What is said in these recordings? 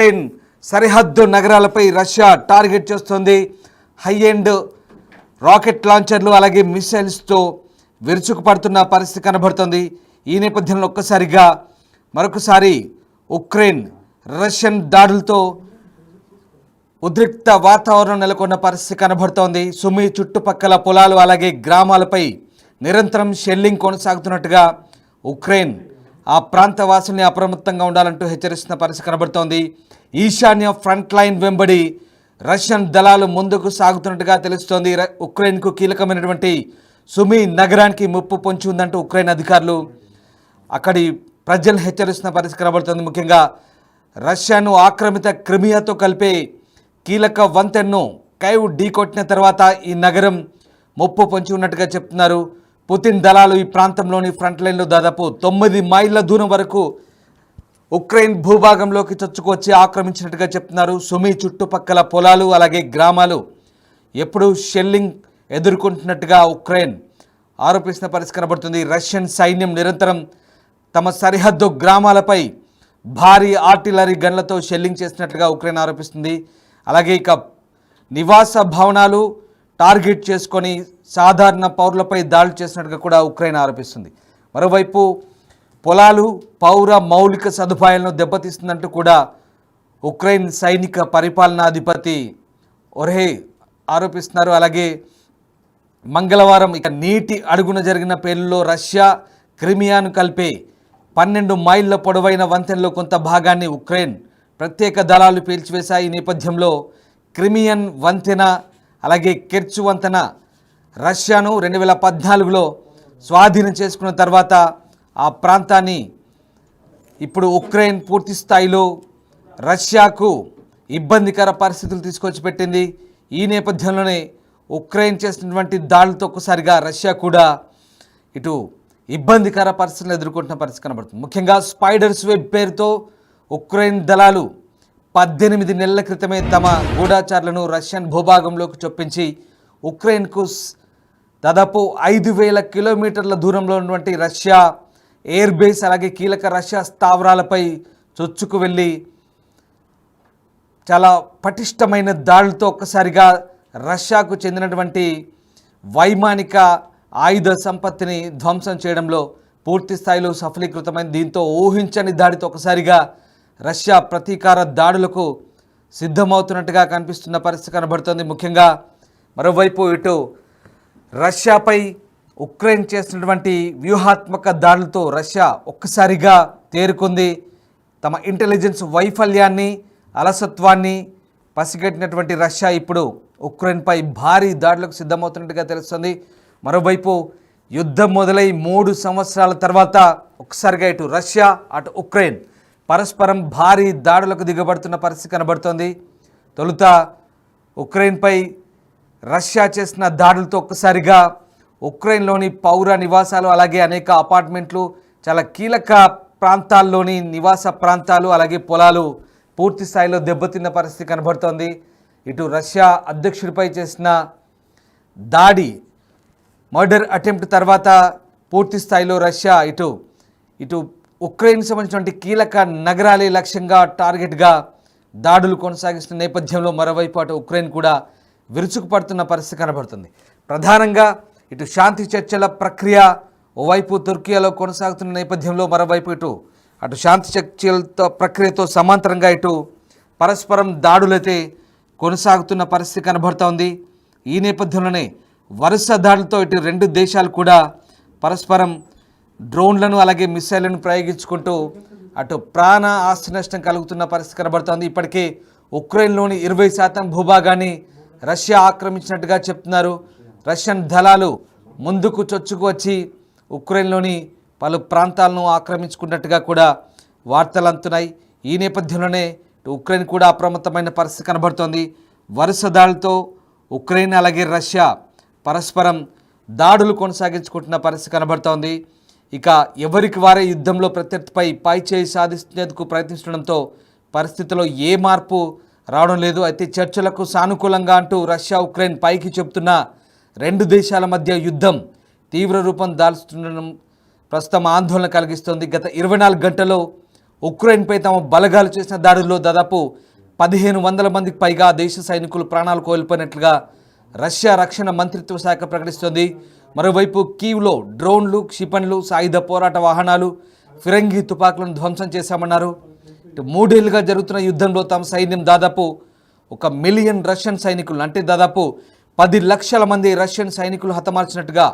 Ukraine సరిహద్దు నగరాలపై Russia target చేస్తుంది. High end rocket లాంచర్లు అలాగే మిసైల్స్తో విరుచుకుపడుతున్న పరిస్థితి కనబడుతుంది. ఈ నేపథ్యంలో మరొకసారి ఉక్రెయిన్ రష్యన్ దాడులతో ఉద్రిక్త వాతావరణం నెలకొన్న పరిస్థితి కనబడుతోంది. సుమి చుట్టుపక్కల పొలాలు అలాగే గ్రామాలపై నిరంతరం షెల్లింగ్ కొనసాగుతున్నట్టుగా ఉక్రెయిన్ ఆ ప్రాంత వాసుల్ని అప్రమత్తంగా ఉండాలంటూ హెచ్చరిస్తున్న పరిస్థితి కనబడుతోంది. ఈశాన్య ఫ్రంట్ లైన్ వెంబడి రష్యన్ దళాలు ముందుకు సాగుతున్నట్టుగా తెలుస్తోంది. ఉక్రెయిన్కు కీలకమైనటువంటి సుమి నగరానికి ముప్పు పొంచి ఉందంటూ ఉక్రెయిన్ అధికారులు అక్కడి ప్రజలను హెచ్చరిస్తున్న పరిస్థితి కనబడుతోంది. ముఖ్యంగా రష్యాను ఆక్రమిత క్రిమియాతో కలిపే కీలక వంతెన్ను కైవ్ ఢీకొట్టిన తర్వాత ఈ నగరం ముప్పు పొంచి ఉన్నట్టుగా చెప్తున్నారు. పుతిన్ దళాలు ఈ ప్రాంతంలోని ఫ్రంట్ లైన్లో దాదాపు 9 మైళ్ళ దూరం వరకు ఉక్రెయిన్ భూభాగంలోకి చొచ్చుకొచ్చి ఆక్రమించినట్టుగా చెప్తున్నారు. సుమి చుట్టుపక్కల పొలాలు అలాగే గ్రామాలు ఎప్పుడూ షెల్లింగ్ ఎదుర్కొంటున్నట్టుగా ఉక్రెయిన్ ఆరోపిస్తున్న పరిస్థితి కనబడుతుంది. రష్యన్ సైన్యం నిరంతరం తమ సరిహద్దు గ్రామాలపై భారీ ఆర్టిలరీ గన్లతో షెల్లింగ్ చేస్తున్నట్లుగా ఉక్రెయిన్ ఆరోపిస్తుంది. అలాగే నివాస భవనాలు టార్గెట్ చేసుకొని సాధారణ పౌరులపై దాడులు చేసినట్టుగా కూడా ఉక్రెయిన్ ఆరోపిస్తుంది. మరోవైపు పొలాలు పౌర మౌలిక సదుపాయాలను దెబ్బతీస్తుందంటూ కూడా ఉక్రెయిన్ సైనిక పరిపాలనాధిపతి ఒర్హే ఆరోపిస్తున్నారు. అలాగే మంగళవారం నీటి అడుగున జరిగిన పేలులో రష్యా క్రిమియాను కలిపే 12 మైళ్ళ పొడవైన వంతెనలో కొంత భాగాన్ని ఉక్రెయిన్ ప్రత్యేక దళాలు పేల్చివేశాయి. ఈ నేపథ్యంలో క్రిమియన్ వంతెన అలాగే కెర్చు వంతెన రష్యాను 2014లో స్వాధీనం చేసుకున్న తర్వాత ఆ ప్రాంతాన్ని ఇప్పుడు ఉక్రెయిన్ పూర్తి స్థాయిలో రష్యాకు ఇబ్బందికర పరిస్థితులు తీసుకొచ్చి పెట్టింది. ఈ నేపథ్యంలోనే ఉక్రెయిన్ చేసినటువంటి దాడులతో ఒక్కసారిగా రష్యా కూడా ఇటు ఇబ్బందికర పరిస్థితులను ఎదుర్కొంటున్న పరిస్థితి కనబడుతుంది. ముఖ్యంగా స్పైడర్స్ వెబ్ పేరుతో ఉక్రెయిన్ దళాలు 18 నెలల క్రితమే తమ గూఢాచారులను రష్యన్ భూభాగంలోకి చొప్పించి ఉక్రెయిన్కు దాదాపు 5,000 కిలోమీటర్ల దూరంలో ఉన్నటువంటి రష్యా ఎయిర్ బేస్ అలాగే కీలక రష్యా స్థావరాలపై చొచ్చుకు వెళ్ళి చాలా పటిష్టమైన దాడులతో ఒక్కసారిగా రష్యాకు చెందినటువంటి వైమానిక ఆయుధ సంపత్తిని ధ్వంసం చేయడంలో పూర్తి స్థాయిలో సఫలీకృతమైంది. దీంతో ఊహించని దాడితో ఒకసారిగా రష్యా ప్రతీకార దాడులకు సిద్ధమవుతున్నట్టుగా కనిపిస్తున్న పరిస్థితి కనబడుతుంది. ముఖ్యంగా మరోవైపు ఇటు రష్యాపై ఉక్రెయిన్ చేస్తున్నటువంటి వ్యూహాత్మక దాడులతో రష్యా ఒక్కసారిగా తేరుకుంది. తమ ఇంటెలిజెన్స్ వైఫల్యాన్ని అలసత్వాన్ని పసిగట్టినటువంటి రష్యా ఇప్పుడు ఉక్రెయిన్పై భారీ దాడులకు సిద్ధమవుతున్నట్టుగా తెలుస్తుంది. మరోవైపు యుద్ధం మొదలై 3 సంవత్సరాల తర్వాత ఒక్కసారిగా ఇటు రష్యా అటు ఉక్రెయిన్ పరస్పరం భారీ దాడులకు దిగబడుతున్న పరిస్థితి కనబడుతోంది. తొలుత ఉక్రెయిన్పై రష్యా చేసిన దాడులతో ఒక్కసారిగా ఉక్రెయిన్లోని పౌర నివాసాలు అలాగే అనేక అపార్ట్మెంట్లు చాలా కీలక ప్రాంతాల్లోని నివాస ప్రాంతాలు అలాగే పొలాలు పూర్తి స్థాయిలో దెబ్బతిన్న పరిస్థితి కనబడుతోంది. ఇటు రష్యా అధ్యక్షుడిపై చేసిన దాడి మర్డర్ అటెంప్ట్ తర్వాత పూర్తి స్థాయిలో రష్యా ఇటు ఉక్రెయిన్ సంబంధించినటువంటి కీలక నగరాలే లక్ష్యంగా టార్గెట్గా దాడులు కొనసాగిస్తున్న నేపథ్యంలో మరోవైపు అటు ఉక్రెయిన్ కూడా విరుచుకుపడుతున్న పరిస్థితి కనబడుతుంది. ప్రధానంగా ఇటు శాంతి చర్చల ప్రక్రియ ఓవైపు తుర్కియాలో కొనసాగుతున్న నేపథ్యంలో మరోవైపు అటు శాంతి చర్చలతో ప్రక్రియతో సమాంతరంగా పరస్పరం దాడులైతే కొనసాగుతున్న పరిస్థితి కనబడుతోంది. ఈ నేపథ్యంలోనే వరుస దాడులతో ఇటు 2 దేశాలు కూడా పరస్పరం డ్రోన్లను అలాగే మిసైళ్లను ప్రయోగించుకుంటూ అటు ప్రాణ ఆస్తి నష్టం కలుగుతున్న పరిస్థితి కనబడుతోంది. ఇప్పటికే ఉక్రెయిన్లోని 20% భూభాగాన్ని రష్యా ఆక్రమించినట్టుగా చెప్తున్నారు. రష్యన్ దళాలు ముందుకు చొచ్చుకు వచ్చి ఉక్రెయిన్లోని పలు ప్రాంతాలను ఆక్రమించుకున్నట్టుగా కూడా వార్తలు అందుతున్నాయి. ఈ నేపథ్యంలోనే ఉక్రెయిన్ కూడా అప్రమత్తమైన పరిస్థితి కనబడుతోంది. వరుస దాడులతో ఉక్రెయిన్ అలాగే రష్యా పరస్పరం దాడులు కొనసాగించుకుంటున్న పరిస్థితి కనబడుతోంది. ఇక ఎవరికి వారే యుద్ధంలో ప్రత్యర్థిపై పైచేయి సాధించేందుకు ప్రయత్నిస్తుండడంతో పరిస్థితిలో ఏ మార్పు రావడం లేదు. అయితే చర్చలకు సానుకూలంగా అంటూ రష్యా ఉక్రెయిన్ పైకి చెబుతున్న 2 దేశాల మధ్య యుద్ధం తీవ్ర రూపం దాల్చుతుండడం ప్రస్తుతం ఆందోళన కలిగిస్తోంది. గత 24 గంటల్లో ఉక్రెయిన్పై తమ బలగాలు చేసిన దాడుల్లో దాదాపు 1500 మందికి పైగా దేశ సైనికులు ప్రాణాలు కోల్పోయినట్లుగా రష్యా రక్షణ మంత్రిత్వ శాఖ ప్రకటిస్తోంది. మరోవైపు కీవ్లో డ్రోన్లు, క్షిపణులు, సాయుధ పోరాట వాహనాలు, ఫిరంగి తుపాకులను ధ్వంసం చేశామన్నారు. 3 ఏళ్లుగా జరుగుతున్న యుద్ధంలో తమ సైన్యం దాదాపు 1 మిలియన్ రష్యన్ సైనికులు అంటే దాదాపు 10 లక్షల మంది రష్యన్ సైనికులు హతమార్చినట్టుగా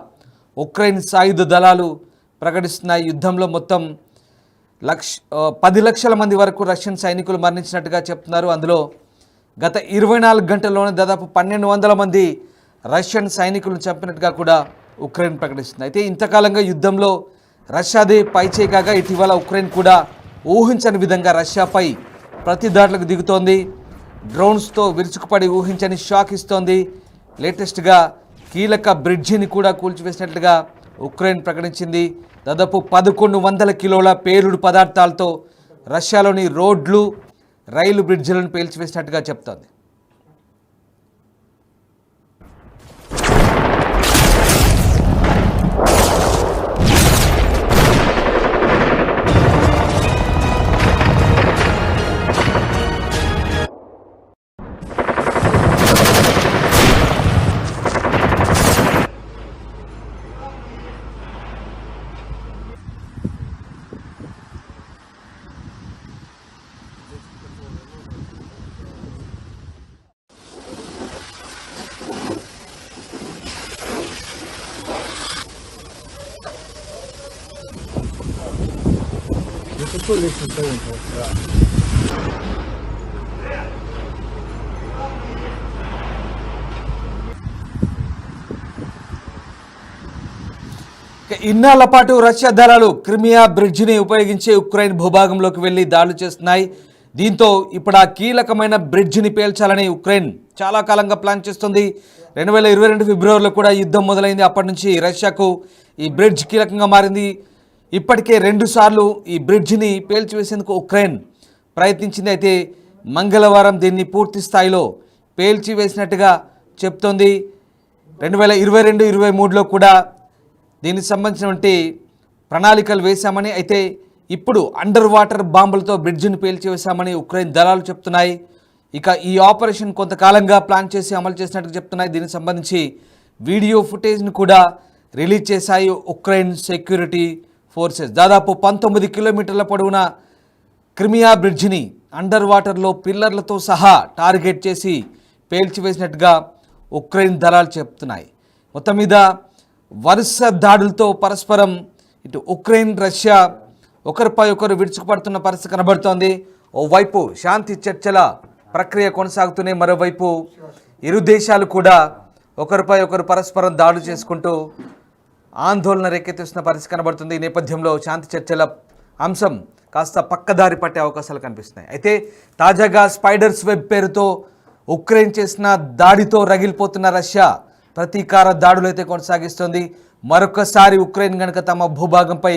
ఉక్రెయిన్ సాయుధ దళాలు ప్రకటిస్తున్నాయి. యుద్ధంలో మొత్తం 10 లక్షల మంది వరకు రష్యన్ సైనికులు మరణించినట్టుగా చెప్తున్నారు. అందులో గత 24 గంటల్లోనే దాదాపు 1200 మంది రష్యన్ సైనికులను చంపినట్టుగా కూడా ఉక్రెయిన్ ప్రకటిస్తుంది. అయితే ఇంతకాలంగా యుద్ధంలో రష్యాదే పైచేయి కాగా ఇటీవల ఉక్రెయిన్ కూడా ఊహించని విధంగా రష్యాపై ప్రతిదాడులకు దిగుతోంది. డ్రోన్స్తో విరుచుకుపడి ఊహించని షాక్ ఇస్తోంది. లేటెస్ట్గా కీలక బ్రిడ్జిని కూడా కూల్చివేసినట్లుగా ఉక్రెయిన్ ప్రకటించింది. దాదాపు 1100 కిలోల పేలుడు పదార్థాలతో రష్యాలోని రోడ్లు, రైలు బ్రిడ్జిలను పేల్చివేసినట్టుగా చెప్తోంది. Какой личный совет у вас? ఇన్నాళ్ల పాటు రష్యా దళాలు క్రిమియా బ్రిడ్జిని ఉపయోగించి ఉక్రెయిన్ భూభాగంలోకి వెళ్లి దాడులు చేస్తున్నాయి. దీంతో ఇప్పుడు ఆ కీలకమైన బ్రిడ్జిని పేల్చాలని ఉక్రెయిన్ చాలా కాలంగా ప్లాన్ చేస్తుంది. 2022 ఫిబ్రవరిలో కూడా యుద్ధం మొదలైంది. అప్పటి నుంచి రష్యాకు ఈ బ్రిడ్జ్ కీలకంగా మారింది. ఇప్పటికే 2 సార్లు ఈ బ్రిడ్జిని పేల్చివేసేందుకు ఉక్రెయిన్ ప్రయత్నించింది. అయితే మంగళవారం దీన్ని పూర్తి స్థాయిలో పేల్చివేసినట్టుగా చెప్తోంది. 2022-23లో కూడా దీనికి సంబంధించినటువంటి ప్రణాళికలు వేశామని, అయితే ఇప్పుడు అండర్ వాటర్ బాంబులతో బ్రిడ్జిని పేల్చివేశామని ఉక్రెయిన్ దళాలు చెప్తున్నాయి. ఇక ఈ ఆపరేషన్ కొంతకాలంగా ప్లాన్ చేసి అమలు చేసినట్టు చెప్తున్నాయి. దీనికి సంబంధించి వీడియో ఫుటేజ్ను కూడా రిలీజ్ చేశాయి ఉక్రెయిన్ సెక్యూరిటీ ఫోర్సెస్. దాదాపు 19 కిలోమీటర్ల పొడవున క్రిమియా బ్రిడ్జిని అండర్ వాటర్లో పిల్లర్లతో సహా టార్గెట్ చేసి పేల్చివేసినట్టుగా ఉక్రెయిన్ దళాలు చెప్తున్నాయి. మొత్తం మీద వరుస దాడులతో పరస్పరం ఇటు ఉక్రెయిన్, రష్యా ఒకరిపై ఒకరు విరుచుకుపడుతున్న పరిస్థితి కనబడుతోంది. ఓవైపు శాంతి చర్చల ప్రక్రియ కొనసాగుతూనే మరోవైపు ఇరు దేశాలు కూడా ఒకరిపై ఒకరు పరస్పరం దాడులు చేసుకుంటూ ఆందోళన రేకెత్తిస్తున్న పరిస్థితి కనబడుతుంది. ఈ నేపథ్యంలో శాంతి చర్చల అంశం కాస్త పక్కదారి పట్టే అవకాశాలు కనిపిస్తున్నాయి. అయితే తాజాగా స్పైడర్స్ వెబ్ పేరుతో ఉక్రెయిన్ చేసిన దాడితో రగిలిపోతున్న రష్యా ప్రతీకార దాడులు అయితే కొనసాగిస్తుంది. మరొకసారి ఉక్రెయిన్ కనుక తమ భూభాగంపై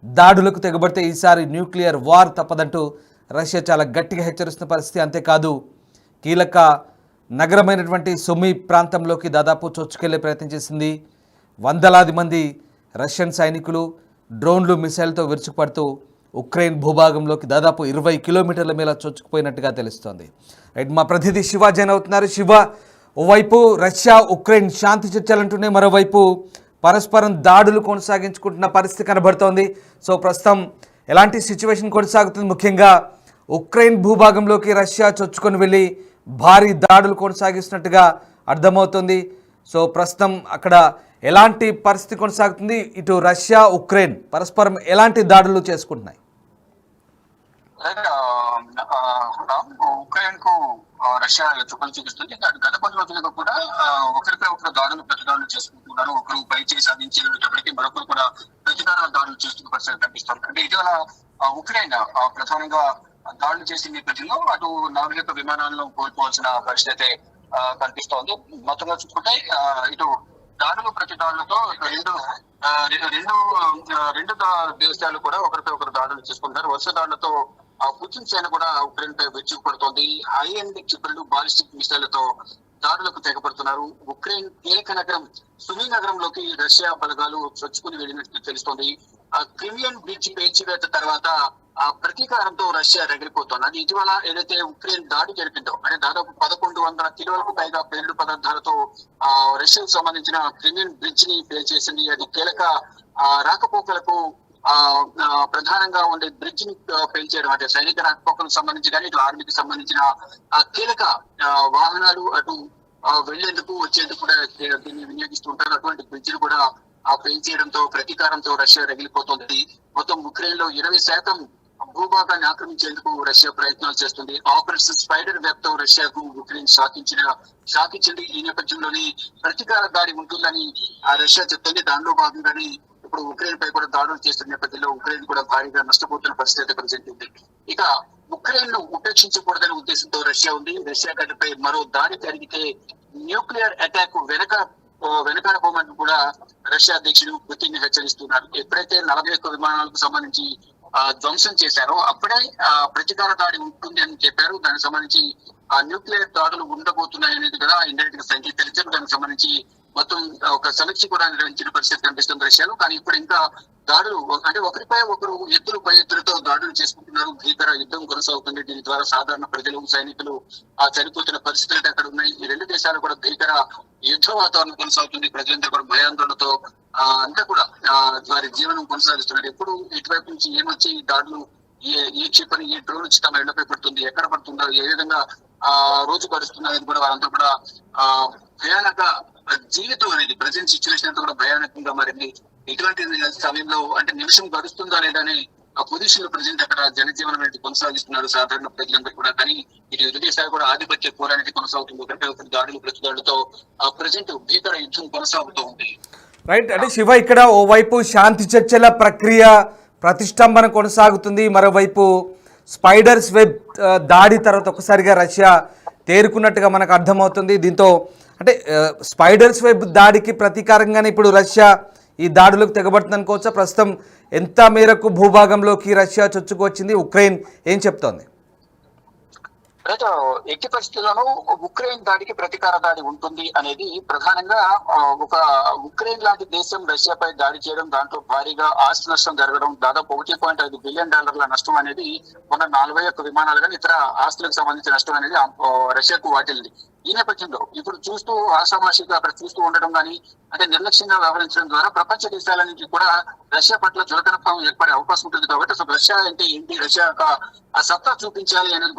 దాడులకు తెగబడితే ఈసారి న్యూక్లియర్ వార్ తప్పదంటూ రష్యా చాలా గట్టిగా హెచ్చరిస్తున్న పరిస్థితి. అంతేకాదు కీలక నగరమైనటువంటి సుమీ ప్రాంతంలోకి దాదాపు చొచ్చుకెళ్లే ప్రయత్నం చేసింది. వందలాది మంది రష్యన్ సైనికులు డ్రోన్లు, మిసైల్తో విరుచుకుపడుతూ ఉక్రెయిన్ భూభాగంలోకి దాదాపు 20 కిలోమీటర్ల మేర చొచ్చుకుపోయినట్టుగా తెలుస్తోంది. రైట్, మా ప్రతినిధి శివ జైన్ అవుతున్నారు. శివ, ఓవైపు రష్యా ఉక్రెయిన్ శాంతి చర్చలంటూనే మరోవైపు పరస్పరం దాడులు కొనసాగించుకుంటున్న పరిస్థితి కనబడుతోంది. సో ప్రస్తుతం ఎలాంటి సిచ్యువేషన్ కొనసాగుతుంది? ముఖ్యంగా ఉక్రెయిన్ భూభాగంలోకి రష్యా చొచ్చుకొని వెళ్ళి భారీ దాడులు కొనసాగిస్తున్నట్టుగా అర్థమవుతుంది. సో ప్రస్తుతం అక్కడ ఎలాంటి పరిస్థితి కొనసాగుతుంది? ఇటు రష్యా, ఉక్రెయిన్ పరస్పరం ఎలాంటి దాడులు చేసుకుంటున్నాయి? ఉక్రెయిన్ కు రష్యా చుక్కలు చూపిస్తుంది. గత కొన్ని రోజులుగా కూడా ఒకరిపై ఒకరు దాడులు ప్రతిదాడులు చేసుకుంటున్నారు. ఒకరు పై చేసి సాధించేటప్పటికీ మరొకరు కూడా ప్రతిదార దాడులు చేస్తున్న పరిస్థితి కనిపిస్తుంది. అంటే ఇటీవల ఉక్రెయిన్ ప్రధానంగా దాడులు చేసిన నేపథ్యంలో అటు నాగరిక విమానాలను కోల్పోవాల్సిన పరిస్థితి అయితే కనిపిస్తోంది. మొత్తంగా చూసుకుంటే ఇటు దాడులు ప్రతిదాడులతో రెండు దేశాలు కూడా ఒకరిపై ఒకరు దాడులు చేసుకుంటారు. వరుస దాడులతో పుతిన్ సేన కూడా ఉక్రెయిన్ పై విరుచుకుపడుతోంది. హై ఎండ్ క్షిపణులు, బాలిస్టిక్ మిసైళ్లతో దాడులకు తెగపడుతున్నారు. ఉక్రెయిన్ కీలక నగరం సుమీ నగరంలోకి రష్యా బలగాలు చొచ్చుకుని వెళ్ళినట్టు తెలుస్తోంది. క్రిమియన్ బ్రిడ్జ్ పేల్చివేత తర్వాత ఆ ప్రతీకారంతో రష్యా రగిలిపోతోంది. అది ఇటీవల ఏదైతే ఉక్రెయిన్ దాడి జరిపిందో అంటే దాదాపు 1100 కిలోలకు పైగా పేలుడు పదార్థాలతో రష్యాకు సంబంధించిన క్రిమియన్ బ్రిడ్జ్ ని పేల్చేసింది. అది కీలక రాకపోకలకు ప్రధానంగా ఉండే బ్రిడ్జ్ ని పేల్చేయడం అంటే సైనిక రాకపోకలకు సంబంధించి కానీ ఇటు ఆర్మీకి సంబంధించిన కీలక వాహనాలు అటు వెళ్లేందుకు వచ్చేందుకు కూడా దీన్ని వినియోగిస్తుంటారు. అటువంటి బ్రిడ్జ్ కూడా పేల్చేయడంతో ప్రతీకారంతో రష్యా రగిలిపోతుంది. మొత్తం ఉక్రెయిన్ లో 20% భూభాగాన్ని ఆక్రమించేందుకు రష్యా ప్రయత్నాలు చేస్తుంది. ఆపరేషన్ స్పైడర్ వెబ్ తో రష్యాకు ఉక్రెయిన్ షాకిచ్చింది. ఈ నేపథ్యంలోని ప్రతీకార దాడి ఉంటుందని రష్యా చెప్తుంది. దానిలో భాగంగానే ఇప్పుడు ఉక్రెయిన్ పై కూడా దాడులు చేస్తున్న నేపథ్యంలో ఉక్రెయిన్ కూడా భారీగా నష్టపోతున్న పరిస్థితి ప్రజెంట్. ఇక ఉక్రెయిన్ ను ఉపేక్షించకూడదనే ఉద్దేశంతో రష్యా ఉంది. రష్యా గడ్డపై మరో దాడి జరిగితే న్యూక్లియర్ అటాక్ వెనకాడబోమని కూడా రష్యా అధ్యక్షుడు పుతిన్ హెచ్చరిస్తున్నారు. ఎప్పుడైతే 41 విమానాలకు సంబంధించి ధ్వంసం చేశారో అప్పుడే ప్రతీకార దాడి ఉంటుంది అని చెప్పారు. దానికి సంబంధించి న్యూక్లియర్ దాడులు ఉండబోతున్నాయి అనేది కూడా ఇండైరెక్ట్ గా సంకేతించారు. దానికి సంబంధించి మొత్తం ఒక సమీక్ష కూడా నిర్వహించిన పరిస్థితి కనిపిస్తుంది రష్యాలో. కానీ ఇప్పుడు ఇంకా దాడులు అంటే ఒకరిపై ఒకరు ఎత్తులు పై ఎత్తులతో దాడులు చేసుకుంటున్నారు. భీకర యుద్ధం కొనసాగుతుంది. దీని ద్వారా సాధారణ ప్రజలు సైనికులు చనిపోతున్న పరిస్థితులు అక్కడ ఉన్నాయి. ఈ రెండు దేశాలు కూడా భీకర యుద్ధ వాతావరణం కొనసాగుతుంది. ప్రజలందరూ కూడా భయాందోళనతో అంతా కూడా వారి జీవనం కొనసాగిస్తున్నారు. ఎప్పుడు ఇటువైపు నుంచి ఏమొచ్చి దాడులు ఏ క్షిపణి ఏ డ్రోన్ వచ్చి తమ ఇళ్లపై పడుతుంది, ఎక్కడ పడుతుందో, ఏ విధంగా రోజు గడుస్తున్నది కూడా వారంతా కూడా భయానక జీవితం అనేది ప్రజెంట్ సిచ్యువేషన్ అంతా కూడా భయానకంగా మారింది. ఇటువంటి సమయంలో అంటే నిమిషం గడుస్తుందా లేదా అని ఆ పొజిషన్ లో ప్రజెంట్ అక్కడ జనజీవనం అనేది కొనసాగిస్తున్నారు సాధారణ ప్రజలందరూ కూడా. కానీ ఇటు ఇరు దేశాలు కూడా ఆధిపత్య పోరానికి కొనసాగుతుంది. ఒకటి దాడులు ప్రతిదాడులతో ప్రజెంట్ భీకర యుద్ధం కొనసాగుతూ ఉంది. రైట్. అంటే శివ, ఇక్కడ ఓవైపు శాంతి చర్చల ప్రక్రియ ప్రతిష్టంభన కొనసాగుతుంది, మరోవైపు స్పైడర్స్ వెబ్ దాడి తర్వాత ఒకసారిగా రష్యా తేరుకున్నట్టుగా మనకు అర్థమవుతుంది. దీంతో అంటే స్పైడర్స్ వెబ్ దాడికి ప్రతీకారంగానే ఇప్పుడు రష్యా ఈ దాడులకు తెగబడుతుంది అనుకోవచ్చా? ప్రస్తుతం ఎంత మేరకు భూభాగంలోకి రష్యా చొచ్చుకొచ్చింది? ఉక్రెయిన్ ఏం చెప్తోంది? అయితే ఎట్టి పరిస్థితుల్లోనూ ఉక్రెయిన్ దాడికి ప్రతీకార దాడి ఉంటుంది అనేది ప్రధానంగా ఒక ఉక్రెయిన్ లాంటి దేశం రష్యాపై దాడి చేయడం, దాంట్లో భారీగా ఆస్తి నష్టం జరగడం, దాదాపు $1.5 బిలియన్ నష్టం అనేది మొన్న 41 విమానాలు కానీ ఇతర ఆస్తులకు సంబంధించిన నష్టం అనేది రష్యాకు వాటిల్లింది. ఈ నేపథ్యంలో ఇప్పుడు చూస్తూ ఆషామాషిగా అక్కడ చూస్తూ ఉండడం కానీ అంటే నిర్లక్ష్యంగా వ్యవహరించడం ద్వారా ప్రపంచ దేశాల నుంచి కూడా రష్యా పట్ల చులకన భావం ఏర్పడే అవకాశం ఉంటుంది. కాబట్టి అసలు రష్యా అంటే ఏంటి, రష్యా యొక్క సత్తా చూపించాలి అనేది